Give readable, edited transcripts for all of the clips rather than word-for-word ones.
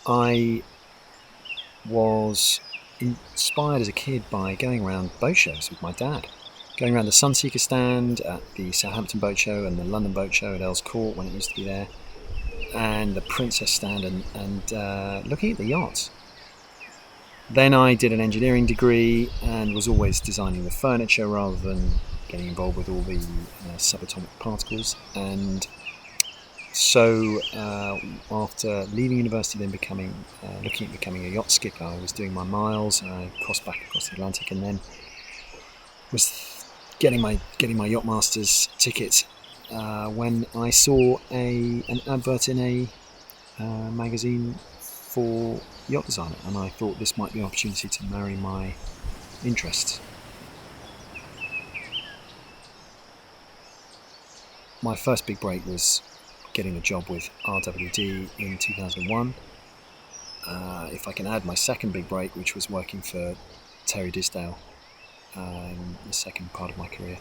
I was inspired as a kid by going around boat shows with my dad. Going around the Sunseeker stand at the Southampton Boat Show and the London Boat Show at Earls Court when it used to be there, and the Princess stand, and looking at the yachts. Then I did an engineering degree and was always designing the furniture rather than getting involved with all the subatomic particles. And so after leaving university, then looking at becoming a yacht skipper, I was doing my miles. I crossed back across the Atlantic, and then was getting my yacht master's ticket when I saw an advert in a magazine for yacht designer, and I thought this might be an opportunity to marry my interests. My first big break was getting a job with RWD in 2001. If I can add my second big break, which was working for Terry Disdale, the second part of my career.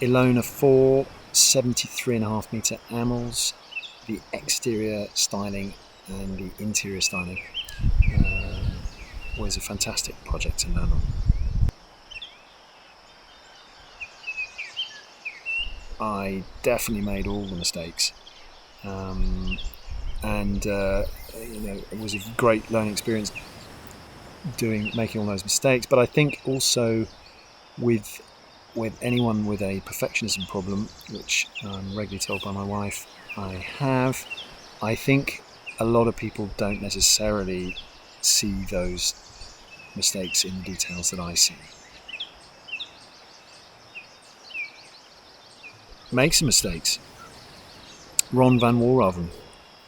Ilona 4 73.5 metre Amels, the exterior styling and the interior styling was a fantastic project to learn on. I definitely made all the mistakes, and it was a great learning experience making all those mistakes. But I think also with anyone with a perfectionism problem, which I'm regularly told by my wife I have, I think a lot of people don't necessarily see those mistakes in the details that I see. Make some mistakes. Ron Van Walraven,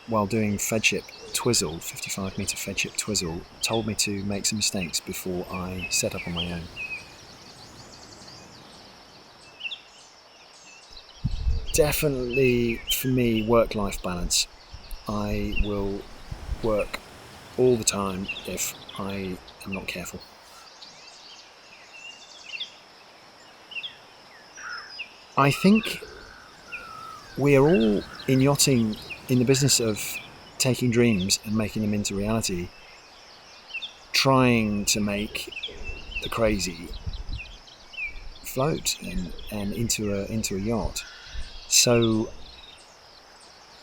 while doing Fedship Twizzle, 55 metre Fedship Twizzle, told me to make some mistakes before I set up on my own. Definitely for me, work-life balance. I will work all the time if I am not careful. I think we are all in yachting in the business of taking dreams and making them into reality, trying to make the crazy float and into a yacht. So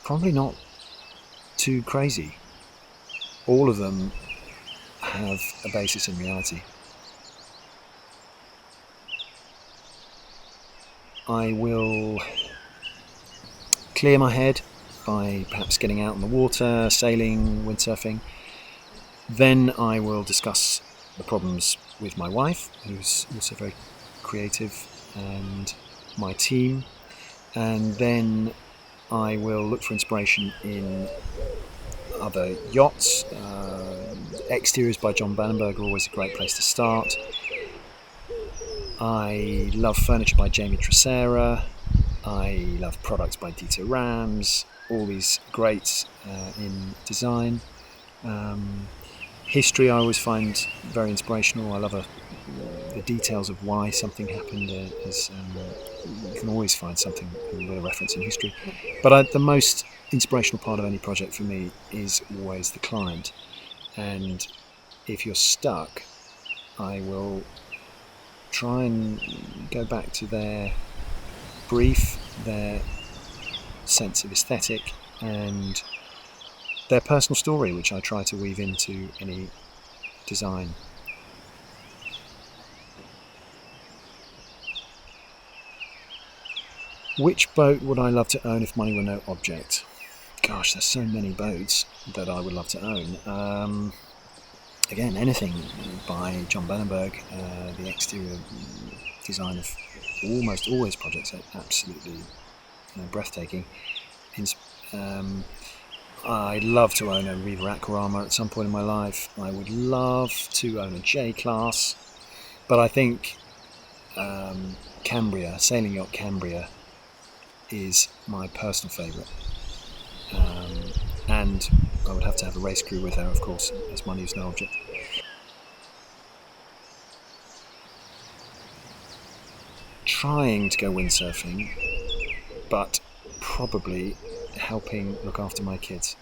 probably not too crazy. All of them have a basis in reality. I will clear my head by perhaps getting out on the water, sailing, windsurfing. Then I will discuss the problems with my wife, who's also very creative, and my team. And then I will look for inspiration in other yachts. Exteriors by John Bannenberg are always a great place to start. I love furniture by Jamie Tresera. I love products by Dieter Rams. All these greats in design. History I always find very inspirational. I love the details of why something happened. You can always find something with a reference in history. But the most inspirational part of any project for me is always the client. And if you're stuck, I will try and go back to their brief, their sense of aesthetic, and their personal story, which I try to weave into any design. Which boat would I love to own if money were no object? Gosh, there's so many boats that I would love to own. Again, anything by John Bannenberg. The exterior design of almost all his projects are absolutely breathtaking. I'd love to own a Riva Aquarama at some point in my life. I would love to own a J-Class, but I think Cambria, sailing yacht Cambria, is my personal favourite. And I would have to have a race crew with her, of course, as money is no object. Trying to go windsurfing, but probably helping look after my kids.